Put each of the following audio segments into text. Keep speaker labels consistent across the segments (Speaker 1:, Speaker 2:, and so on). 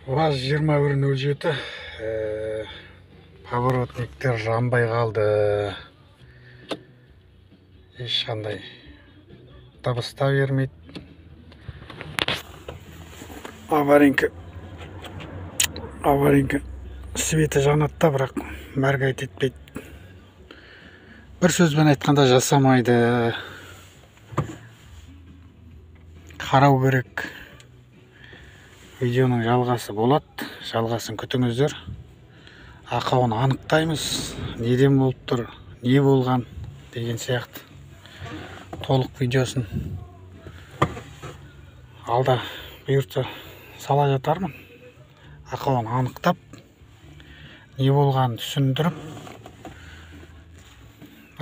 Speaker 1: УАЗ-2107 поворотниктер жанбай қалды. Ешқандай дыбыста бермейді. Аваринка светі жанады да, бірақ мәргайт етпейді. Bir сөзбен айтқанда жасамайды. Қарау керек. Видеоның жалғасы болады. Жалғасын күтіңіздер. Ақауын анықтаймыз. Неден болып тұр, не болған деген сияқты. Толық видеосын алда бұйыртса сала жатармын. Ақауын анықтап, не болғанын түсіндіріп,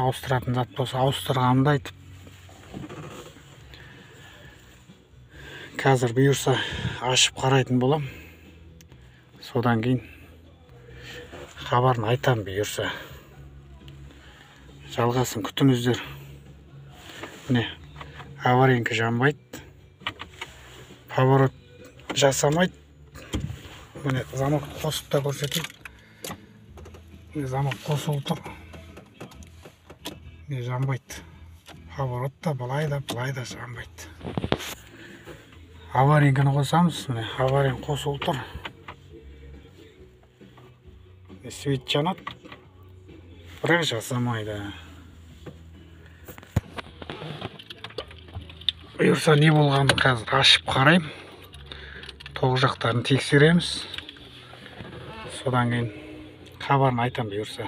Speaker 1: ауыстыратын зат болса ауыстырғанымды айтып, қазір бұйырса ашып қарайтын болам. Содан кейін хабарын айтам бұйырса. Жалғасын күтіңіздер. Міне, аваринка жанбайды. Поворот жасамайды. Міне, замок қосып та көрсетейін. Міне, замок қосылып тұр. Міне, жанбайды. Поворот та былай да жанбайды. Аваринканы қосамыз. Міне, аварин қосылып тұр. Свет жанады, бірақ жасамайды. Бұйырса не болғанын қазір ашып қарайым. Тоғы жақтарын тексереміз. Содан кейін хабарын айтам бұйырса.